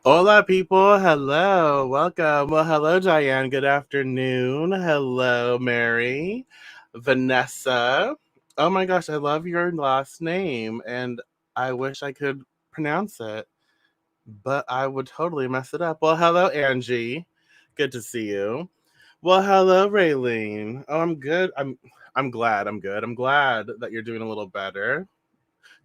Hola, people. Hello. Welcome. Well, hello, Diane. Good afternoon. Hello, Mary. Vanessa. Oh my gosh, I love your last name, and I wish I could pronounce it, but I would totally mess it up. Well, hello, Angie. Good to see you. Well, hello, Raylene. Oh, I'm good. I'm glad. I'm good. I'm glad that you're doing a little better.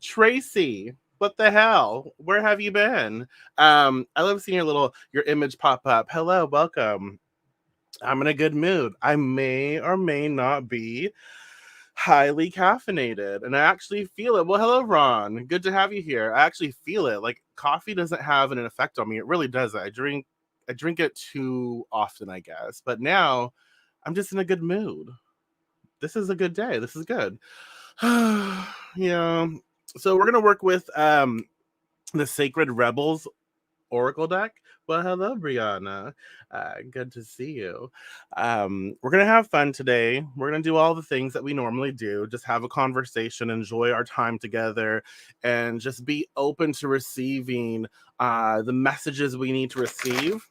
Tracy, what the hell? Where have you been? I love seeing your image pop up. Hello, welcome. I'm in a good mood. I may or may not be highly caffeinated, and I actually feel it. Well, hello, Ron. Good to have you here. I actually feel it. Like coffee doesn't have an effect on me. It really doesn't. I drink it too often, I guess. But now I'm just in a good mood. This is a good day. This is good. Yeah. So we're gonna work with the Sacred Rebels Oracle deck. Well, hello, Brianna. Good to see you. We're gonna have fun today. We're gonna do all the things that we normally do. Just have a conversation, enjoy our time together, and just be open to receiving the messages we need to receive.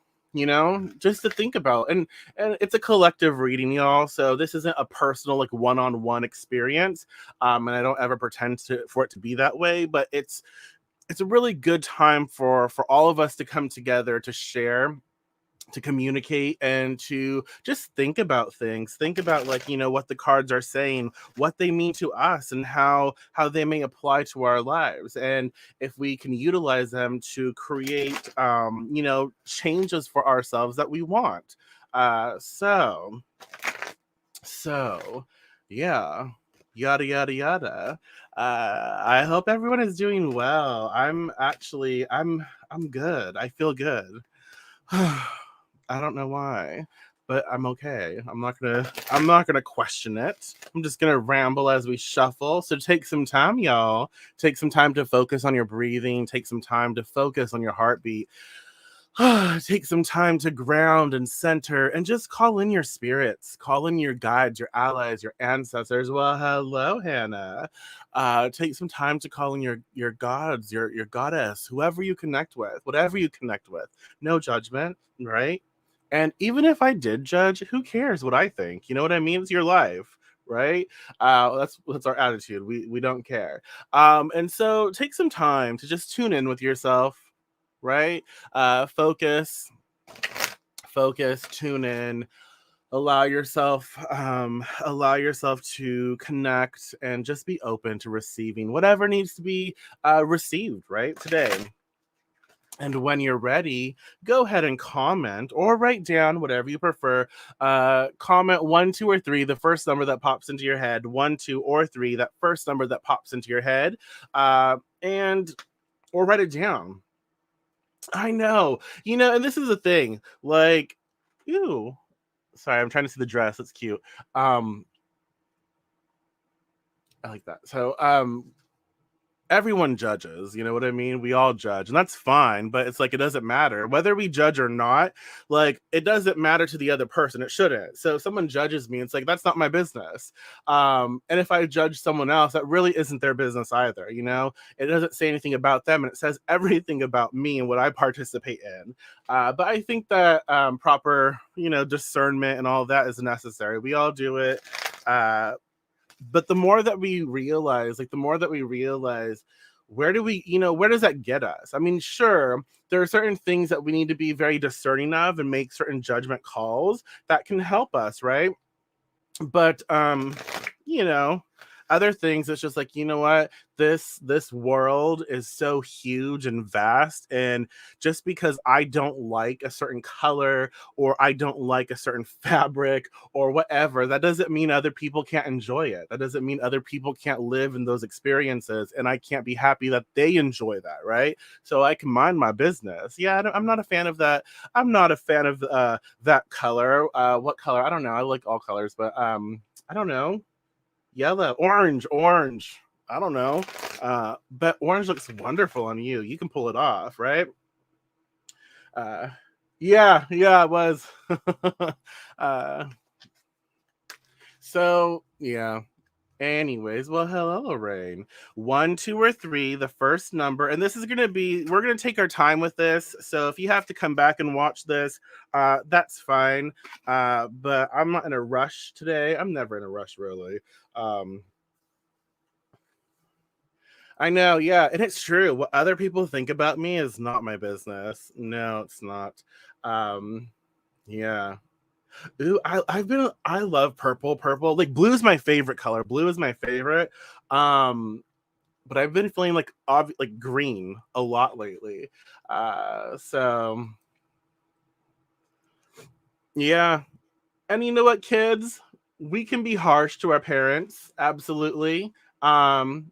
Just to think about, and it's a collective reading, y'all. So this isn't a personal, like one-on-one experience, and I don't ever pretend for it to be that way. But it's a really good time for all of us to come together to share, to communicate, and to just think about things, think about, like, what the cards are saying, what they mean to us, and how they may apply to our lives, and if we can utilize them to create changes for ourselves that we want. Uh so so yeah, yada yada yada. I hope everyone is doing well. I'm good. I feel good. I don't know why, but I'm okay. I'm not gonna question it. I'm just gonna ramble as we shuffle. So take some time, y'all. Take some time to focus on your breathing. Take some time to focus on your heartbeat. Take some time to ground and center and just call in your spirits, call in your guides, your allies, your ancestors. Well, hello, Hannah. Take some time to call in your gods, your goddess, whoever you connect with, whatever you connect with. No judgment, right? And even if I did judge, who cares what I think? You know what I mean? It's your life, right? That's our attitude. We don't care. And so take some time to just tune in with yourself, right? Focus, tune in, allow yourself to connect, and just be open to receiving whatever needs to be received right today. And when you're ready, go ahead and comment or write down whatever you prefer. Comment one, two, or three, the first number that pops into your head. One, two, or three, that first number that pops into your head. And or write it down. I know. And this is the thing. Like, ew. Sorry, I'm trying to see the dress. It's cute. Um, I like that. So, everyone judges, you know what I mean? We all judge, and that's fine, but it's like it doesn't matter whether we judge or not. Like, it doesn't matter to the other person. It shouldn't. So if someone judges me, it's like that's not my business. And if I judge someone else, that really isn't their business either. It doesn't say anything about them, and it says everything about me and what I participate in. But I think that proper, discernment and all that is necessary. We all do it. But the more that we realize, where does that get us? I mean, sure, there are certain things that we need to be very discerning of and make certain judgment calls that can help us, right? But you know other things, it's just like, what, this world is so huge and vast, and just because I don't like a certain color, or I don't like a certain fabric, or whatever, that doesn't mean other people can't enjoy it. That doesn't mean other people can't live in those experiences, and I can't be happy that they enjoy that, right? So I can mind my business. Yeah, I'm not a fan of that. I'm not a fan of that color. What color? I don't know. I like all colors, but I don't know. Yellow, orange. I don't know. But orange looks wonderful on you. You can pull it off, right? Uh, yeah, it was. uh, so yeah. Anyways, well, hello, Lorraine. One, two, or three, the first number, and this is gonna be. We're gonna take our time with this. So if you have to come back and watch this, that's fine. But I'm not in a rush today. I'm never in a rush, really. Um, I know, yeah, and it's true. What other people think about me is not my business. No, it's not. Um, yeah. Ooh, I love purple. Purple, like blue is my favorite color. Blue is my favorite. Um, but I've been feeling like like green a lot lately. So yeah. And you know what, kids? We can be harsh to our parents. Absolutely. Um,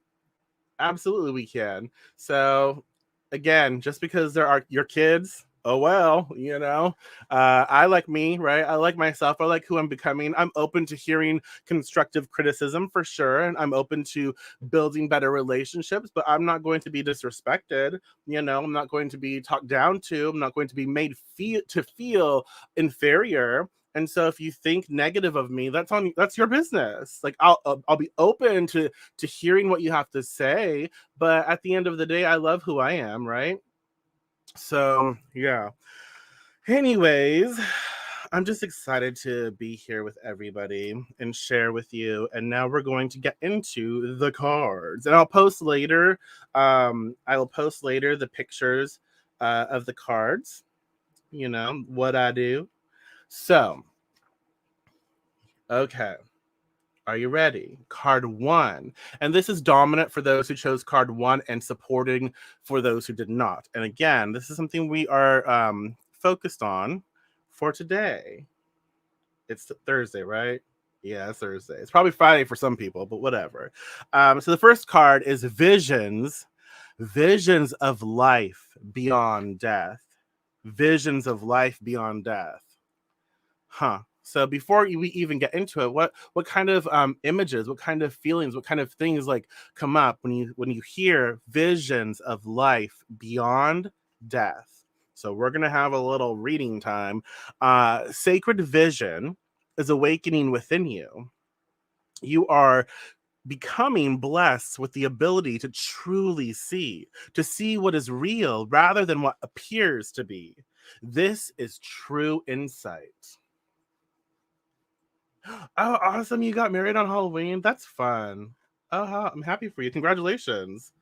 Absolutely, we can. So, again, just because there are your kids, oh well, you know. I like me, right? I like myself. I like who I'm becoming. I'm open to hearing constructive criticism for sure, and I'm open to building better relationships. But I'm not going to be disrespected. You know, I'm not going to be talked down to. I'm not going to be made feel inferior. And so if you think negative of me, that's your business. Like I'll be open to hearing what you have to say, but at the end of the day, I love who I am, right? So yeah. Anyways, I'm just excited to be here with everybody and share with you. And now we're going to get into the cards. And I'll post later. I will post later the pictures of the cards, you know, what I do. So, okay. Are you ready? Card one. And this is dominant for those who chose card one and supporting for those who did not. And again, this is something we are focused on for today. It's Thursday, right? Yeah, it's Thursday. It's probably Friday for some people, but whatever. So the first card is Visions. Visions of life beyond death. Visions of life beyond death. Huh. So before we even get into it, what kind of images, what kind of feelings, what kind of things like come up when you hear visions of life beyond death? So we're gonna have a little reading time. Sacred vision is awakening within you. You are becoming blessed with the ability to see what is real rather than what appears to be. This is true insight. Oh, awesome. You got married on Halloween. That's fun. Oh, I'm happy for you. Congratulations.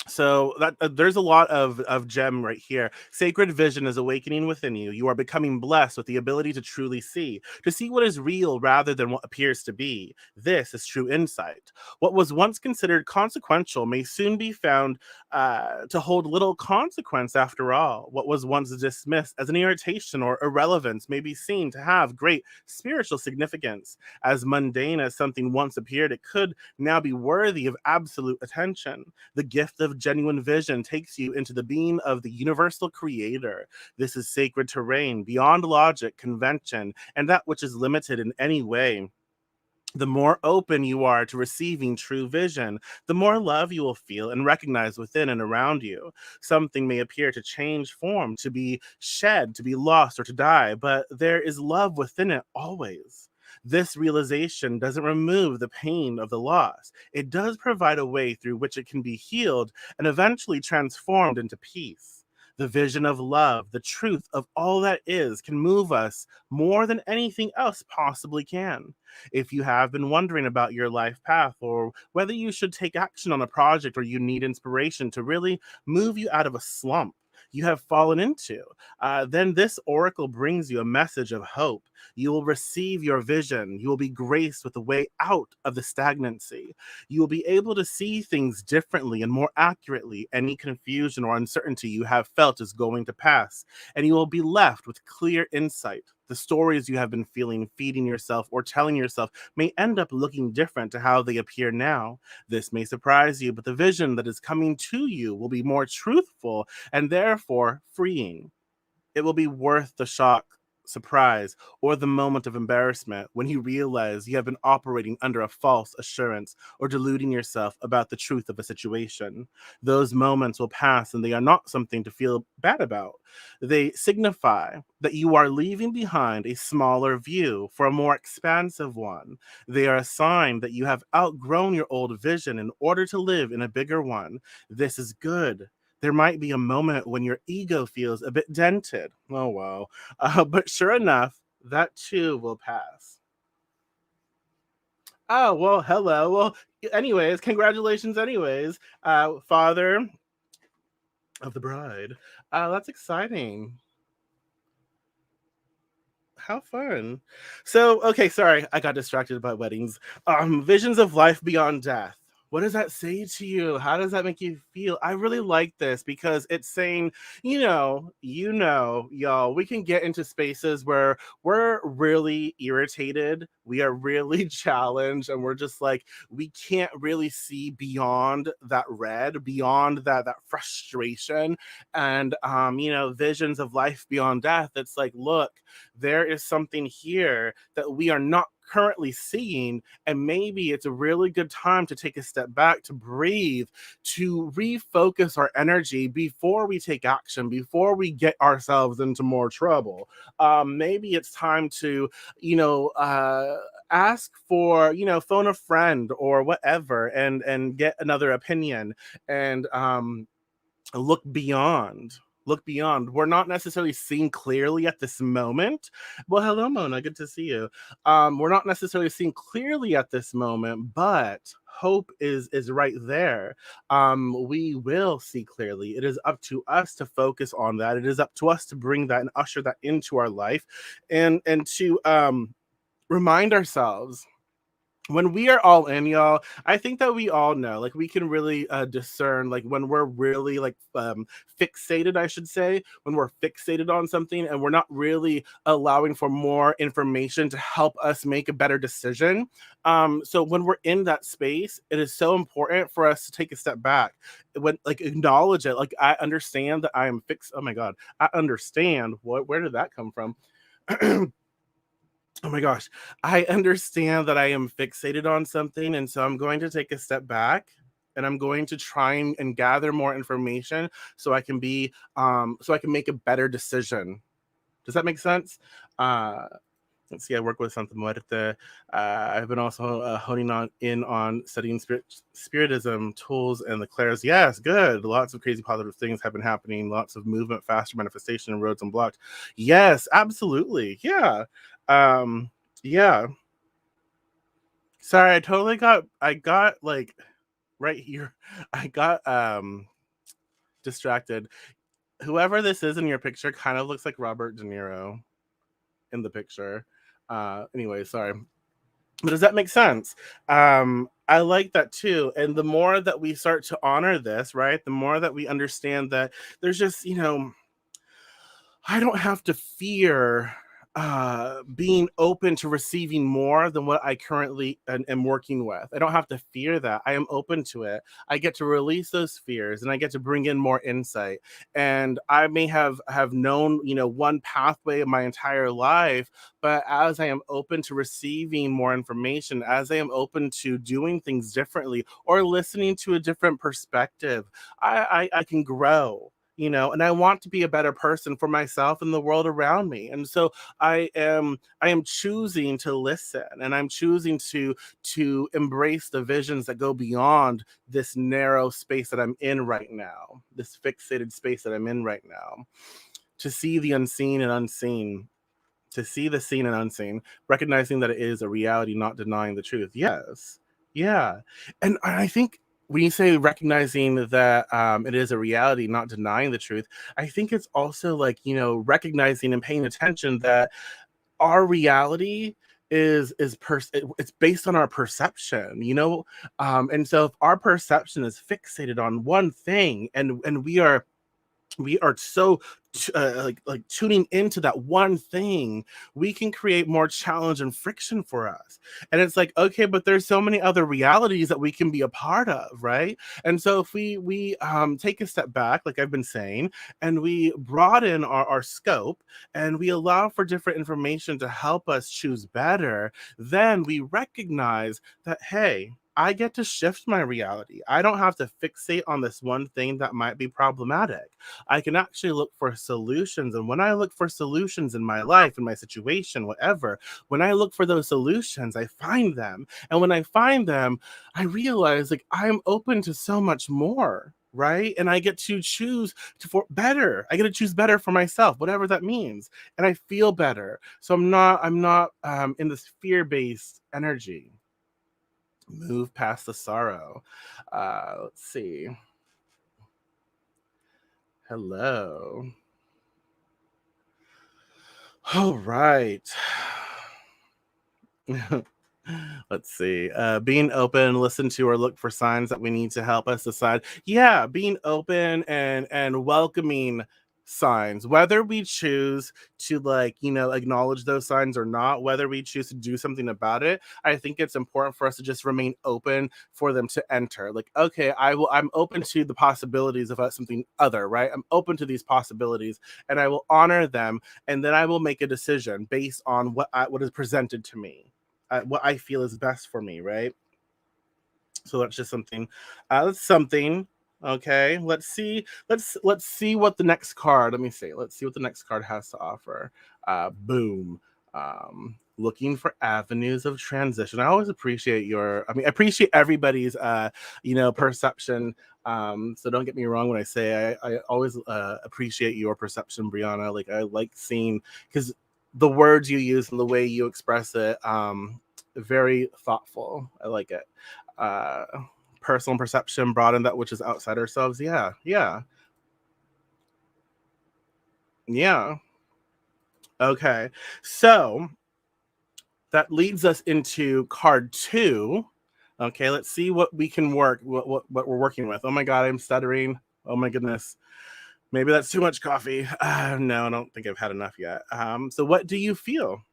So that there's a lot of gem right here. Sacred vision is awakening within you. You are becoming blessed with the ability to see what is real rather than what appears to be. This is true insight. What was once considered consequential may soon be found to hold little consequence after all. What was once dismissed as an irritation or irrelevance may be seen to have great spiritual significance. As mundane as something once appeared, it could now be worthy of absolute attention. The gift of genuine vision takes you into the being of the universal creator. This is sacred terrain beyond logic, convention, and that which is limited in any way. The more open you are to receiving true vision, the more love you will feel and recognize within and around you. Something may appear to change form, to be shed, to be lost, or to die, but there is love within it always. This realization doesn't remove the pain of the loss. It does provide a way through which it can be healed and eventually transformed into peace. The vision of love, the truth of all that is, can move us more than anything else possibly can. If you have been wondering about your life path or whether you should take action on a project or you need inspiration to really move you out of a slump you have fallen into, then this oracle brings you a message of hope. You will receive your vision. You will be graced with a way out of the stagnancy. You will be able to see things differently and more accurately. Any confusion or uncertainty you have felt is going to pass, and you will be left with clear insight. The stories you have been feeling, feeding yourself, or telling yourself may end up looking different to how they appear now. This may surprise you, but the vision that is coming to you will be more truthful and therefore freeing. It will be worth the shock. surprise, or the moment of embarrassment when you realize you have been operating under a false assurance or deluding yourself about the truth of a situation. Those moments will pass and they are not something to feel bad about. They signify that you are leaving behind a smaller view for a more expansive one. They are a sign that you have outgrown your old vision in order to live in a bigger one. This is good. There might be a moment when your ego feels a bit dented. Oh, wow. But sure enough, that too will pass. Oh, well, hello. Well, anyways, congratulations, anyways, father of the bride. That's exciting. How fun. So, okay, sorry, I got distracted by weddings. Visions of life beyond death. What does that say to you? How does that make you feel? I really like this because it's saying, y'all, we can get into spaces where we're really irritated, we are really challenged, and we're just like, we can't really see beyond that red, beyond that frustration, and visions of life beyond death. It's like, look, there is something here that we are not currently seeing, and maybe it's a really good time to take a step back, to breathe, to refocus our energy before we take action, before we get ourselves into more trouble. Maybe it's time to ask for, phone a friend or whatever, and get another opinion, and look beyond. Look beyond. We're not necessarily seeing clearly at this moment. Well, hello, Mona. Good to see you. We're not necessarily seeing clearly at this moment, but hope is right there. We will see clearly. It is up to us to focus on that. It is up to us to bring that and usher that into our life, and to remind ourselves when we are all in, y'all. I think that we all know, like, we can really discern, like, when we're really, like, fixated, I should say, when we're fixated on something and we're not really allowing for more information to help us make a better decision. So when we're in that space, it is so important for us to take a step back, when, like, acknowledge it. Like, I understand that I am fixed. Oh my god, I understand. Where did that come from? Oh my gosh. I understand that I am fixated on something, and so I'm going to take a step back, and I'm going to try and gather more information so I can be so I can make a better decision. Does that make sense? Uh let's see, I work with Santa Muerte. I've been also honing on studying spiritism tools and the clairs. Yes, good. Lots of crazy positive things have been happening. Lots of movement, faster manifestation, roads unblocked. Yes, absolutely. Yeah. Um, yeah. Sorry, I got like right here. I got distracted. Whoever this is in your picture kind of looks like Robert De Niro in the picture. Anyway, sorry. But does that make sense? I like that too. And the more that we start to honor this, right? The more that we understand that there's just, I don't have to fear being open to receiving more than what I currently am working with. I don't have to fear that. I am open to it. I get to release those fears, and I get to bring in more insight. And I may have known, one pathway my entire life, but as I am open to receiving more information, as I am open to doing things differently or listening to a different perspective, I can grow. And I want to be a better person for myself and the world around me. And so I am choosing to listen, and I'm choosing to embrace the visions that go beyond this narrow space that I'm in right now, this fixated space that I'm in right now, to see the unseen and unseen, to see the seen and unseen, recognizing that it is a reality, not denying the truth. Yes. Yeah. And I think when you say recognizing that it is a reality, not denying the truth, I think it's also like, recognizing and paying attention that our reality it's based on our perception, and so if our perception is fixated on one thing, and we are we are so like tuning into that one thing, we can create more challenge and friction for us. And it's like, okay, but there's so many other realities that we can be a part of, right? And so if we take a step back, like I've been saying, and we broaden our scope, and we allow for different information to help us choose better, then we recognize that, hey, I get to shift my reality. I don't have to fixate on this one thing that might be problematic. I can actually look for solutions. And when I look for solutions in my life, in my situation, whatever, when I look for those solutions, I find them. And when I find them, I realize like I'm open to so much more. Right. And I get to choose for better. I get to choose better for myself, whatever that means. And I feel better. So I'm not in this fear-based energy. Move past the sorrow. Let's see. Hello. All right. Let's see. Being open, listen to or look for signs that we need to help us decide. Yeah, being open and welcoming signs, whether we choose to like, acknowledge those signs or not, whether we choose to do something about it. I think it's important for us to just remain open for them to enter. Like, okay, I'm open to the possibilities of something other, right? I'm open to these possibilities and I will honor them, and then I will make a decision based on what is presented to me, what I feel is best for me, right? So that's just something. That's something. Okay, let's see what the next card. Let me see. Let's see what the next card has to offer. Boom. Looking for avenues of transition. I always appreciate I appreciate everybody's perception. So don't get me wrong when I say I always appreciate your perception, Brianna. Like I like seeing, because the words you use and the way you express it, very thoughtful. I like it. uh Personal perception, broaden that which is outside ourselves. Yeah, yeah, yeah. Okay, so that leads us into card two. Okay, let's see what we can work, what we're working with. Oh my god, I'm stuttering. Oh my goodness, maybe that's too much coffee. No, I don't think I've had enough yet. So what do you feel?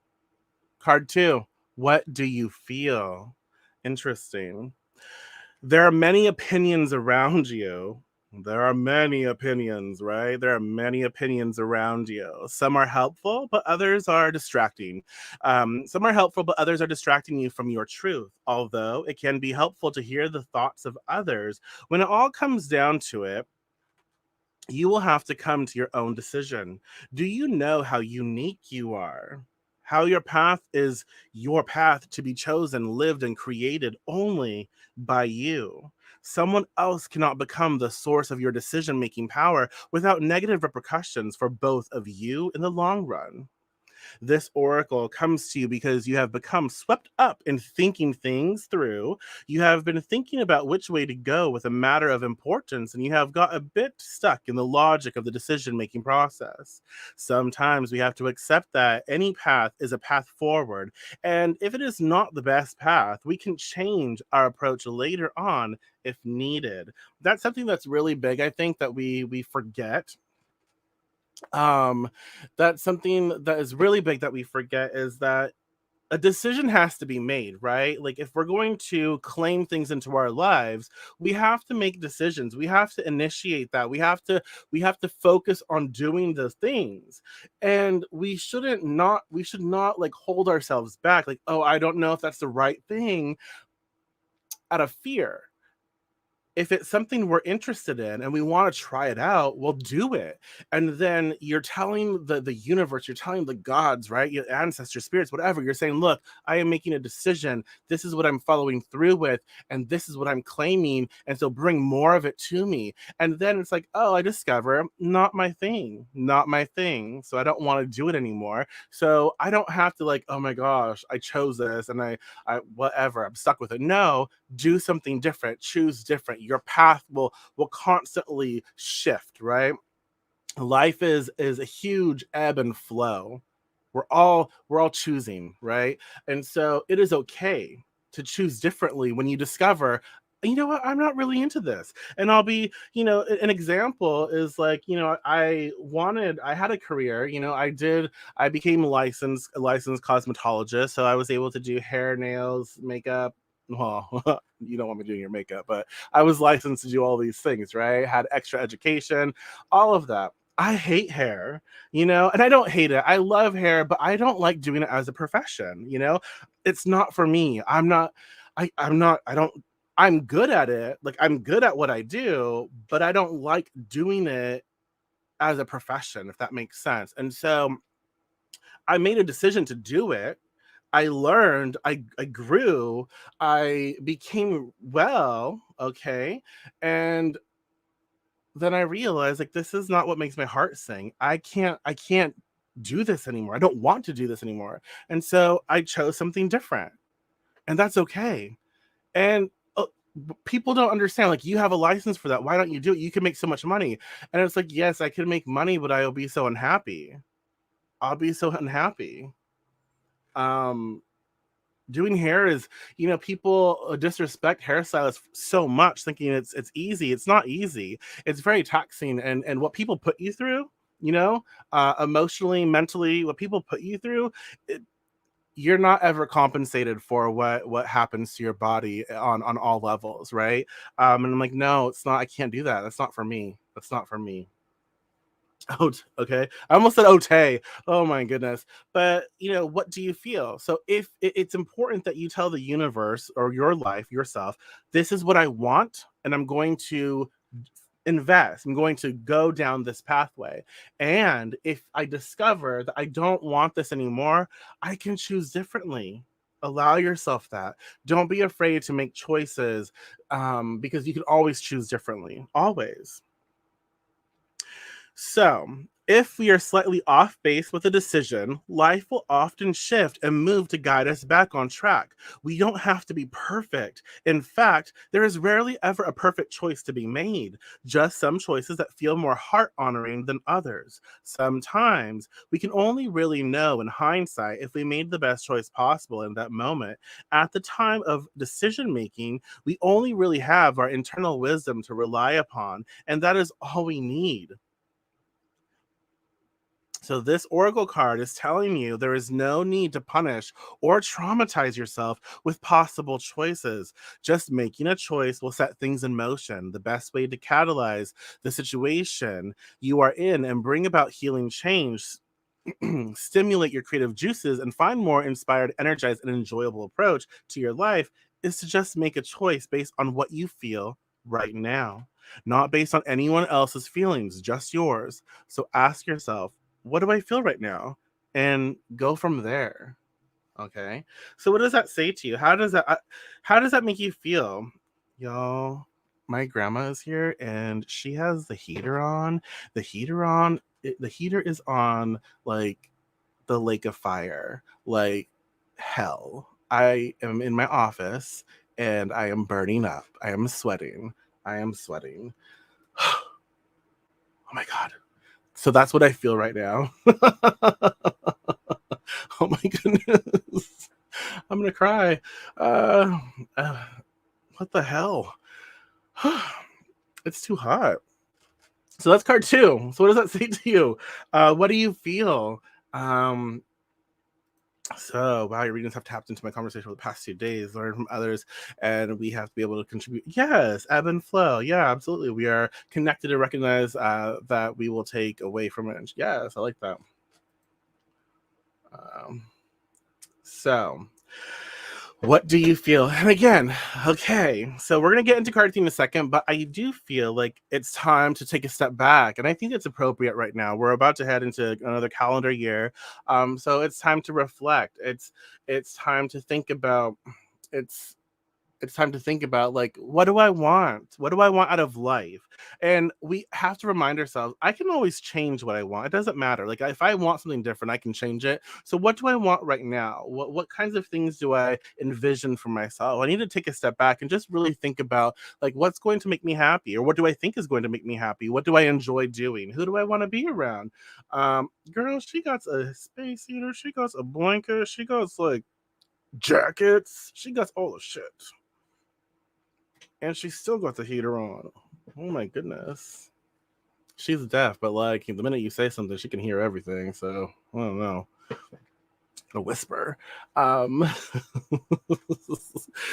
Card two, what do you feel? Interesting. There are many opinions around you. There are many opinions, right? There are many opinions around you. Some are helpful, but others are distracting. Some are helpful, but others are distracting you from your truth. Although it can be helpful to hear the thoughts of others, when it all comes down to it, you will have to come to your own decision. Do you know how unique you are? How your path is your path to be chosen, lived, and created only by you. Someone else cannot become the source of your decision making power without negative repercussions for both of you in the long run. This oracle comes to you because you have become swept up in thinking things through. You have been thinking about which way to go with a matter of importance, and you have got a bit stuck in the logic of the decision making process. Sometimes we have to accept that any path is a path forward, and if it is not the best path, we can change our approach later on if needed. That's something that's really big, I think, that we forget. um that's something that is really big that we forget, is that a decision has to be made, right? Like if we're going to claim things into our lives, we have to make decisions. We have to initiate that. We have to focus on doing the things. And we should not like hold ourselves back like, oh, I don't know if that's the right thing, out of fear. If it's something we're interested in and we want to try it out, we'll do it. And then you're telling the universe, you're telling the gods, right? Your ancestors, spirits, whatever. You're saying, look, I am making a decision. This is what I'm following through with, and this is what I'm claiming. And so bring more of it to me. And then it's like, oh, I discover not my thing, not my thing. So I don't want to do it anymore. So I don't have to like, oh my gosh, I chose this and I whatever, I'm stuck with it. No, do something different, choose different. Your path will constantly shift, right? Life is a huge ebb and flow. We're all choosing, right? And so it is okay to choose differently when you discover you know what, I'm not really into this. And I'll be, an example is like, I had a career, I became a licensed cosmetologist. So I was able to do hair, nails, makeup. Well, you don't want me doing your makeup, but I was licensed to do all these things, right? Had extra education, all of that. I hate hair, and I don't hate it. I love hair, but I don't like doing it as a profession. It's not for me. I don't I'm good at it. Like I'm good at what I do, but I don't like doing it as a profession, if that makes sense. And so I made a decision to do it. I learned, I grew, I became well, okay? And then I realized like this is not what makes my heart sing. I can't do this anymore. I don't want to do this anymore. And so I chose something different. And that's okay. And people don't understand, like, you have a license for that. Why don't you do it? You can make so much money. And it's like, yes, I can make money, but I'll be so unhappy. I'll be so unhappy. Um, Doing hair is, people disrespect hairstylists so much, thinking it's easy. It's not easy. It's very taxing, and what people put you through, emotionally, mentally, what people put you through, you're not ever compensated for what happens to your body on all levels, right? And I'm like, no, it's not. I can't do that. That's not for me. That's not for me. Oh, okay. I almost said Ote. Oh my goodness. But what do you feel? So if it's important that you tell the universe or your life, yourself, this is what I want, and I'm going to invest. I'm going to go down this pathway. And if I discover that I don't want this anymore, I can choose differently. Allow yourself that. Don't be afraid to make choices, because you can always choose differently. Always. So, if we are slightly off base with a decision, life will often shift and move to guide us back on track. We don't have to be perfect. In fact, there is rarely ever a perfect choice to be made, just some choices that feel more heart honoring than others. Sometimes we can only really know in hindsight if we made the best choice possible in that moment. At the time of decision making, we only really have our internal wisdom to rely upon, and that is all we need. So this oracle card is telling you there is no need to punish or traumatize yourself with possible choices. Just making a choice will set things in motion. The best way to catalyze the situation you are in and bring about healing change, stimulate your creative juices, and find more inspired, energized, and enjoyable approach to your life is to just make a choice based on what you feel right now, not based on anyone else's feelings, just yours. So ask yourself, what do I feel right now? And go from there. Okay. So what does that say to you? How does that make you feel? Y'all, my grandma is here and she has the heater on. The heater is on like the lake of fire, like hell. I am in my office and I am burning up. I am sweating. I am sweating. Oh my god. So that's what I feel right now. Oh my goodness. I'm gonna cry. Uh, uh what the hell? It's too hot. So that's card two. So what does that say to you? What do you feel? Um, so wow, your readings have tapped into my conversation for the past 2 days, learn from others, and we have to be able to contribute. Yes, ebb and flow. Yeah, absolutely. We are connected to recognize that we will take away from it. Yes, I like that. Um, so what do you feel? And again, okay, so we're gonna get into card theme in a second, but I do feel like it's time to take a step back, and I think it's appropriate right now. We're about to head into another calendar year, so it's time to reflect. It's time to think about. It's it's time to think about, like, what do I want? What do I want out of life? And we have to remind ourselves, I can always change what I want. It doesn't matter. Like if I want something different, I can change it. So what do I want right now? What kinds of things do I envision for myself? I need to take a step back and just really think about, like, what's going to make me happy, or what do I think is going to make me happy? What do I enjoy doing? Who do I want to be around? Girl, she got a space heater, she got a blanket, she got like jackets, she got all the shit. And she still got the heater on. Oh my goodness. She's deaf, but like the minute you say something, she can hear everything. So I don't know. A whisper. Um,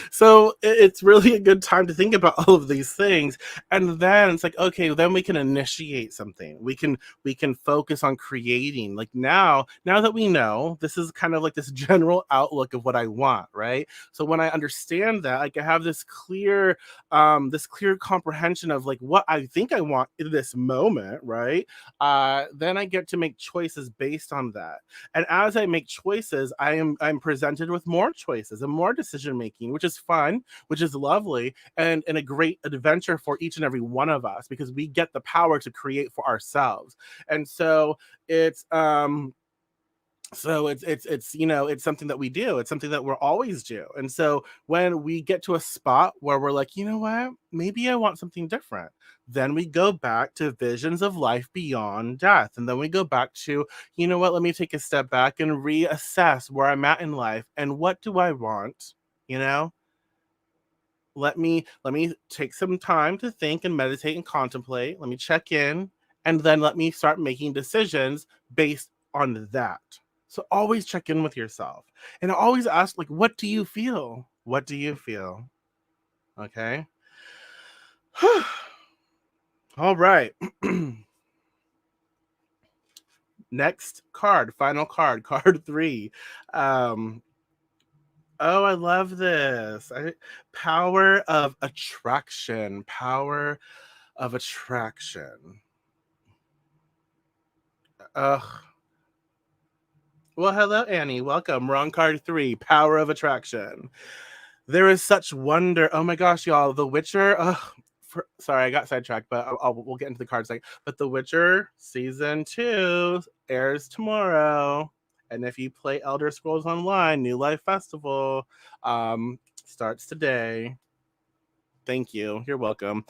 so it's really a good time to think about all of these things, and then it's like, okay, then we can initiate something. We can focus on creating. Like now that we know, this is kind of like this general outlook of what I want, right? So when I understand that, like I have this clear comprehension of like what I think I want in this moment, right? Then I get to make choices based on that. And as I make choices, I'm presented with more choices and more decision making, which is fun, which is lovely, and a great adventure for each and every one of us because we get the power to create for ourselves. And it's um it's something that we do. It's something that we're always do. And so when we get to a spot where we're like, you know what, maybe I want something different, then we go back to visions of life beyond death. And then we go back to, you know what, let me take a step back and reassess where I'm at in life and what do I want. you know let me take some time to think and meditate and contemplate. Let me check in, and then let me start making decisions based on that. So always check in with yourself and always ask, like, what do you feel? What do you feel? Okay. All right. Next card, final card, card 3. um oh, I love this. Power of attraction. Power of attraction. Ugh. Well, hello, Annie. Welcome. Wrong card 3. Power of attraction. There is such wonder. Oh my gosh, y'all. The Witcher. Sorry, I got sidetracked, but we'll get into the cards like. But The Witcher season 2 airs tomorrow, and if you play Elder Scrolls Online, New Life Festival starts today. Thank you. You're welcome.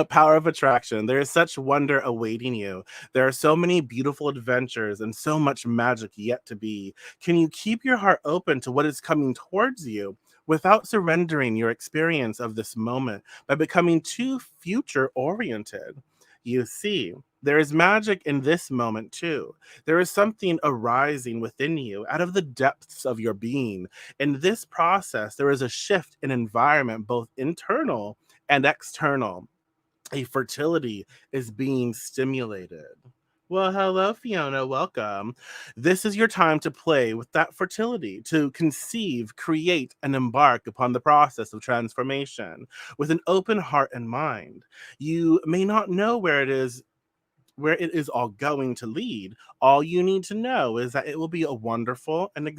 Power of attraction. There is such wonder awaiting you. There are so many beautiful adventures and so much magic yet to be. Can you keep your heart open to what is coming towards you without surrendering your experience of this moment by becoming too future oriented? You see, there is magic in this moment too. There is something arising within you out of the depths of your being. In this process, there is a shift in environment, both internal and external. A fertility is being stimulated. Well, hello, Fiona. Welcome. This is your time to play with that fertility, to conceive, create, and embark upon the process of transformation with an open heart and mind. You may not know where it is all going to lead. All you need to know is that it will be a wonderful and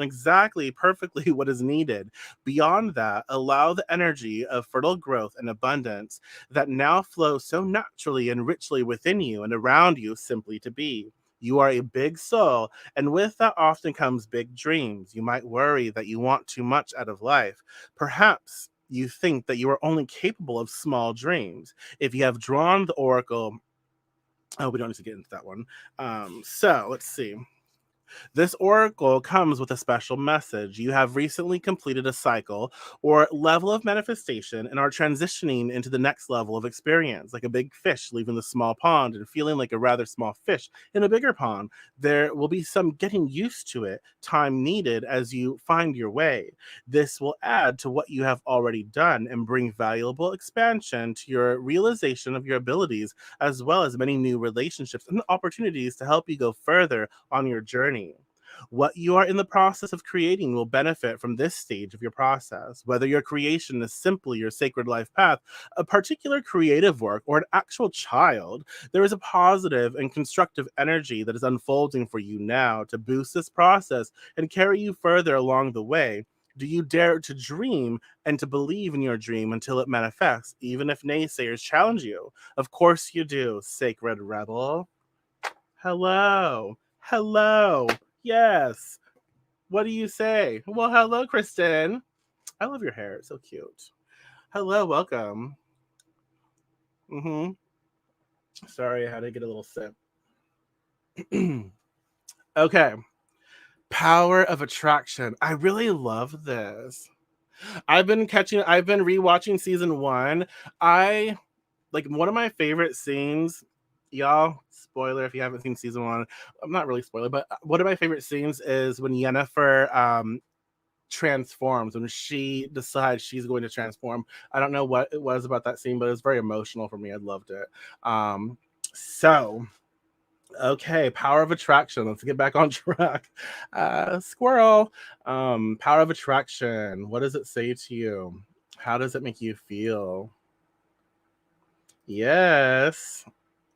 exactly perfectly what is needed. Beyond that, allow the energy of fertile growth and abundance that now flows so naturally and richly within you and around you simply to be. You are a big soul, and with that often comes big dreams. You might worry that you want too much out of life. Perhaps you think that you are only capable of small dreams. If you have drawn the oracle, oh, we don't need to get into that one. So let's see. This oracle comes with a special message. You have recently completed a cycle or level of manifestation and are transitioning into the next level of experience, like a big fish leaving the small pond and feeling like a rather small fish in a bigger pond. There will be some getting used to it, time needed as you find your way. This will add to what you have already done and bring valuable expansion to your realization of your abilities, as well as many new relationships and opportunities to help you go further on your journey. What you are in the process of creating will benefit from this stage of your process. Whether your creation is simply your sacred life path, a particular creative work, or an actual child, there is a positive and constructive energy that is unfolding for you now to boost this process and carry you further along the way. Do you dare to dream and to believe in your dream until it manifests, even if naysayers challenge you? Of course you do, sacred rebel. Hello. Hello. Yes. What do you say? Well, hello, Kristen. I love your hair. It's so cute. Hello, welcome. Sorry, I had to get a little sip. Okay. Power of attraction. I really love this. I've been rewatching season one. I like one of my favorite scenes, y'all. Spoiler if you haven't seen season one. I'm not really spoiler, but one of my favorite scenes is when Yennefer transforms, when she decides she's going to transform. I don't know what it was about that scene, but it was very emotional for me. I loved it. So okay, power of attraction. Let's get back on track. Squirrel. Power of attraction. What does it say to you? How does it make you feel? Yes.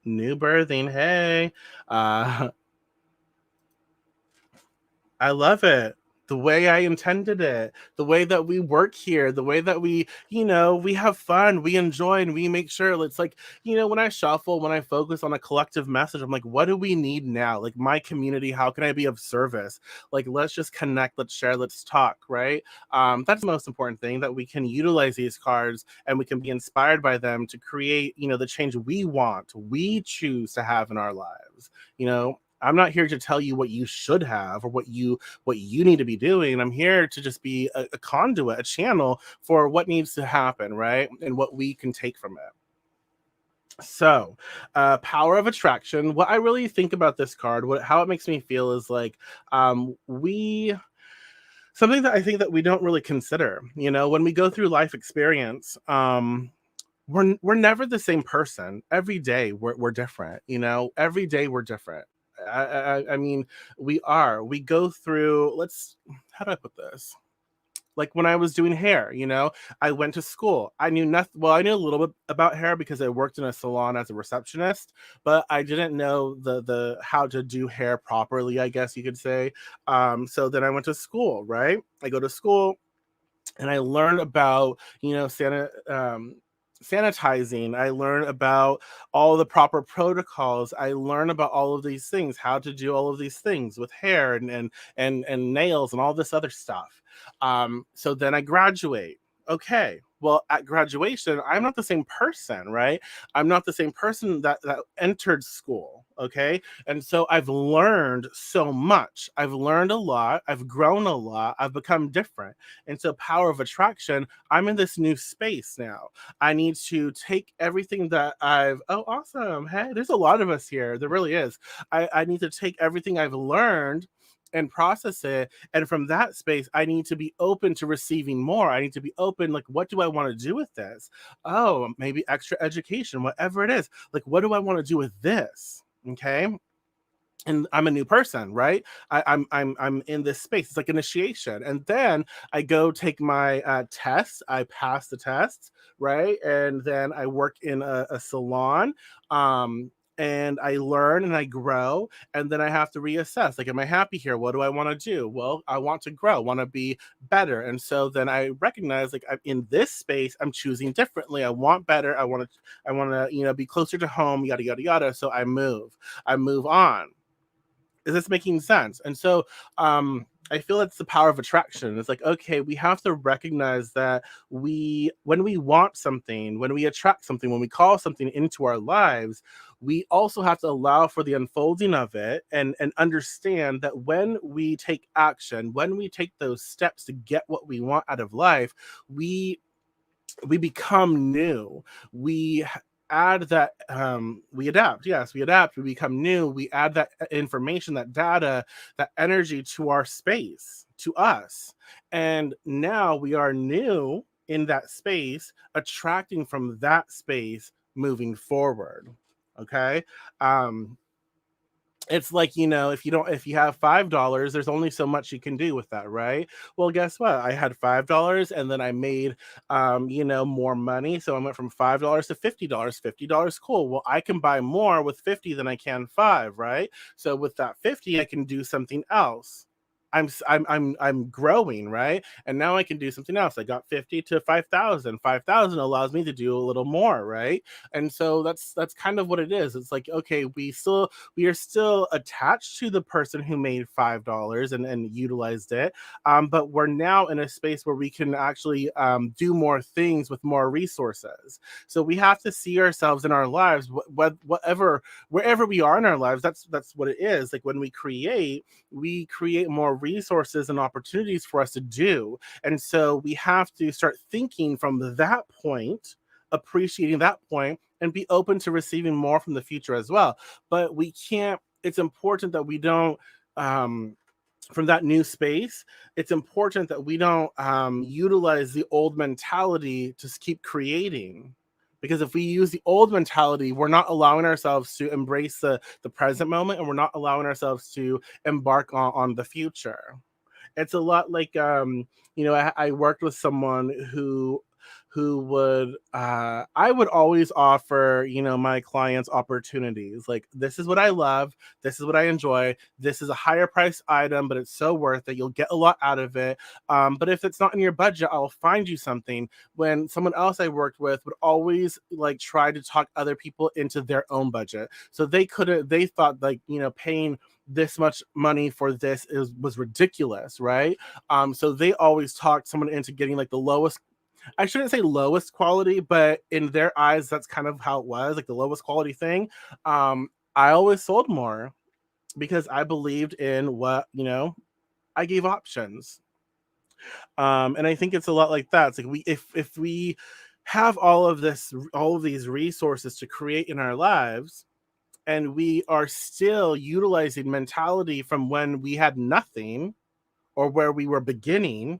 New birthing. Hey. Uh, I love it. The way I intended it, the way that we work here, the way that we have fun, we enjoy, and we make sure it's like, when I shuffle, when I focus on a collective message, I'm like, what do we need now? Like my community, how can I be of service? Like, let's just connect, let's share, let's talk, right? That's the most important thing, that we can utilize these cards and we can be inspired by them to create, the change we choose to have in our lives. I'm not here to tell you what you should have or what you need to be doing. I'm here to just be a conduit, a channel for what needs to happen, right? And what we can take from it. So, power of attraction. What I really think about this card, how it makes me feel is like we something that I think that we don't really consider. When we go through life experience, we're never the same person. Every day we're different. Every day we're different. I mean, we go through, how do I put this? Like when I was doing hair, I went to school. I knew nothing. Well, I knew a little bit about hair because I worked in a salon as a receptionist, but I didn't know the how to do hair properly, I guess you could say. So then I went to school, right? I go to school and I learn about sanitizing. I learn about all the proper protocols. I learn about all of these things, how to do all of these things with hair and nails and all this other stuff. So then I graduate. Okay, well, at graduation, I'm not the same person, right? I'm not the same person that entered school. Okay, and so I've learned so much. I've learned a lot. I've grown a lot. I've become different. And so, power of attraction, I'm in this new space now. I need to take everything that oh, awesome. Hey, there's a lot of us here. There really is. I need to take everything I've learned and process it. And from that space, I need to be open to receiving more. I need to be open. Like, what do I want to do with this? Oh, maybe extra education, whatever it is. Like, what do I want to do with this? Okay, and I'm a new person, right? I'm in this space. It's like initiation, and then I go take my tests. I pass the tests, right? And then I work in a salon. And I learn and I grow, and then I have to reassess. Like, am I happy here? What do I want to do? Well, I want to grow, want to be better, and so then I recognize, like, I'm in this space. I'm choosing differently. I want better. I want to, be closer to home. Yada yada yada. So I move. I move on. Is this making sense? And so I feel it's the power of attraction. It's like, okay, we have to recognize that when we want something, when we attract something, when we call something into our lives, we also have to allow for the unfolding of it, and understand that when we take action, when we take those steps to get what we want out of life, we we become new. We add that, we adapt. Yes, we adapt. We become new. We add that information, that data, that energy to our space, to us, and now we are new in that space, attracting from that space, moving forward. Okay. It's like, if you have $5, there's only so much you can do with that, right? Well, guess what? I had $5 and then I made more money. So I went from $5 to $50. $50, cool. Well, I can buy more with 50 than I can 5, right? So with that 50, I can do something else. I'm growing, right? And now I can do something else. I got 50 to 5,000. 5,000 allows me to do a little more, right? And so that's kind of what it is. It's like, okay, we are still attached to the person who made $5 and utilized it, but we're now in a space where we can actually do more things with more resources. So we have to see ourselves in our lives, whatever, wherever we are in our lives. That's what it is. Like when we create more resources and opportunities for us to do. And so we have to start thinking from that point, appreciating that point, and be open to receiving more from the future as well. But we can't, it's important that we don't, from that new space, it's important that we don't utilize the old mentality to keep creating. Because if we use the old mentality, we're not allowing ourselves to embrace the present moment, and we're not allowing ourselves to embark on the future. It's a lot like I worked with someone who would I would always offer, my clients opportunities. Like, this is what I love, this is what I enjoy, this is a higher price item, but it's so worth it, you'll get a lot out of it. But if it's not in your budget, I'll find you something. When someone else I worked with would always like try to talk other people into their own budget, so they thought, like, paying this much money for this was ridiculous, right? So they always talked someone into getting like the lowest, I shouldn't say lowest quality, but in their eyes, that's kind of how it was, like the lowest quality thing. I always sold more because I believed in what, I gave options. And I think it's a lot like that. It's like if we have all of these resources to create in our lives, and we are still utilizing mentality from when we had nothing or where we were beginning,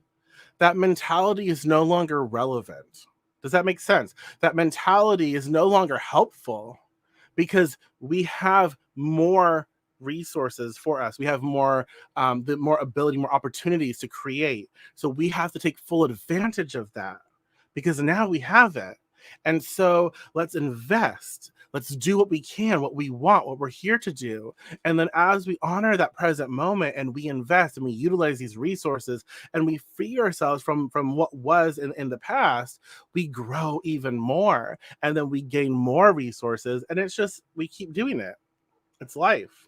that mentality is no longer relevant. Does that make sense? That mentality is no longer helpful because we have more resources for us. We have more ability, more opportunities to create. So we have to take full advantage of that because now we have it. And so let's invest. Let's do what we can, what we want, what we're here to do. And then as we honor that present moment and we invest and we utilize these resources and we free ourselves from what was in the past, we grow even more, and then we gain more resources, and it's just, we keep doing it. It's life.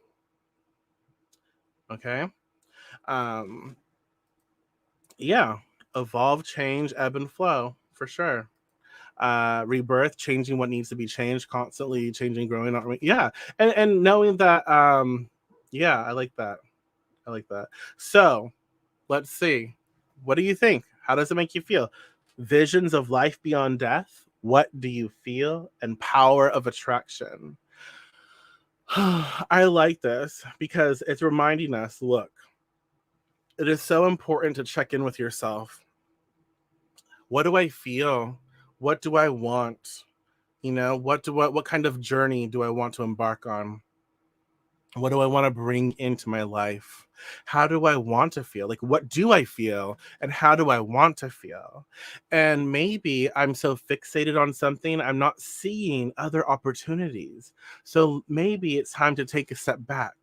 Okay. um yeah. Evolve, change, ebb and flow, for sure. Rebirth, changing what needs to be changed, constantly changing, growing on. Yeah. And knowing that, yeah, I like that. I like that. So let's see. What do you think? How does it make you feel? Visions of life beyond death. What do you feel? And power of attraction. I like this because it's reminding us, look, it is so important to check in with yourself. What do I feel? What do I want? What kind of journey do I want to embark on? What do I want to bring into my life? How do I want to feel? Like, what do I feel? And how do I want to feel? And maybe I'm so fixated on something, I'm not seeing other opportunities. So maybe it's time to take a step back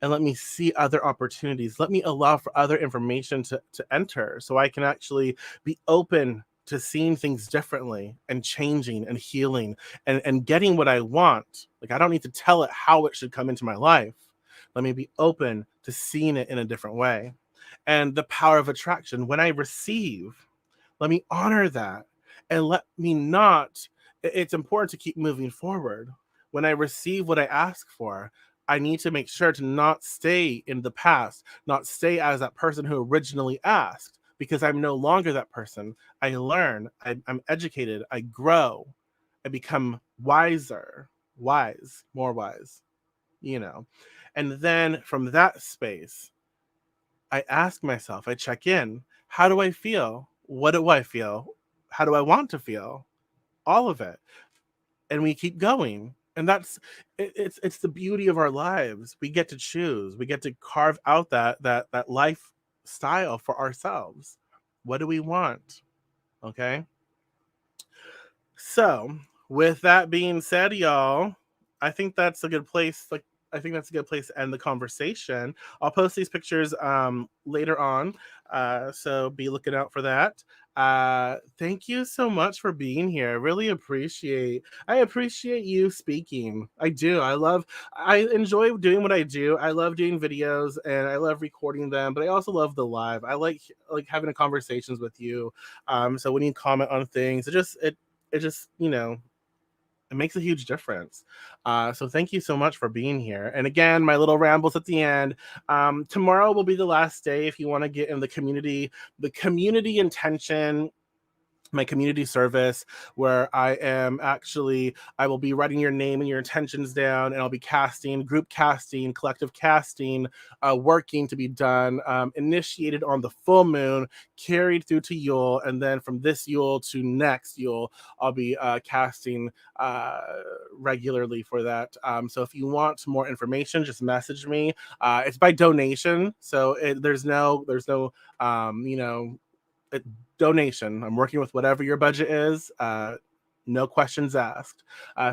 and let me see other opportunities. Let me allow for other information to enter so I can actually be open to seeing things differently and changing and healing and getting what I want. Like, I don't need to tell it how it should come into my life. Let me be open to seeing it in a different way. And the power of attraction, when I receive, let me honor that and let me not. It's important to keep moving forward. When I receive what I ask for, I need to make sure to not stay in the past, not stay as that person who originally asked, because I'm no longer that person. I learn, I'm educated, I grow, I become wiser, more wise, you know. And then from that space, I ask myself, I check in. How do I feel? What do I feel? How do I want to feel? All of it. And we keep going. And it's the beauty of our lives. We get to choose. We get to carve out that lifestyle for ourselves. What do we want? Okay? So, with that being said, y'all, I think that's a good place. Like, I think that's a good place to end the conversation. I'll post these pictures later on, so be looking out for that. Thank you so much for being here. I appreciate you speaking. I do. I enjoy doing what I do. I love doing videos and I love recording them, but I also love the live. I like having conversations with you. So when you comment on things, it just, it makes a huge difference. So thank you so much for being here. And again, my little rambles at the end. Tomorrow will be the last day if you want to get in the community intention, my community service, where I will be writing your name and your intentions down, and I'll be casting, group casting, collective casting, working to be done, initiated on the full moon, carried through to Yule, and then from this Yule to next Yule, I'll be casting uh, regularly for that. So if you want more information, just message me. It's by donation, so there's no you know, a donation. I'm working with whatever your budget is. No questions asked.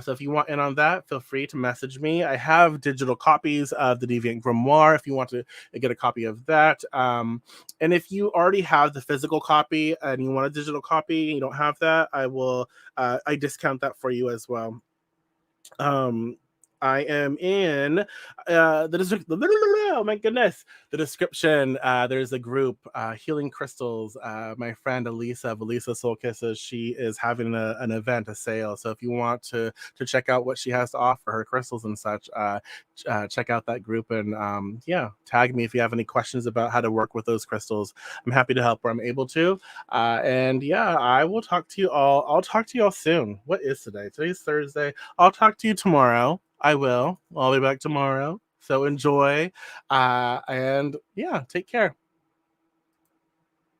So if you want in on that, feel free to message me. I have digital copies of the Deviant Grimoire if you want to get a copy of that. And if you already have the physical copy and you want a digital copy and you don't have that, I discount that for you as well. um I am in oh my goodness, the description. There's a group, Healing Crystals. My friend Elisa of Elisa Soul Kisses, she is having an event, a sale. So if you want to check out what she has to offer, her crystals and such, check out that group, and yeah, tag me if you have any questions about how to work with those crystals. I'm happy to help where I'm able to. And yeah, I will talk to you all. I'll talk to you all soon. What is today? Today's Thursday. I'll talk to you tomorrow. I will. I'll be back tomorrow. So enjoy. And yeah, take care.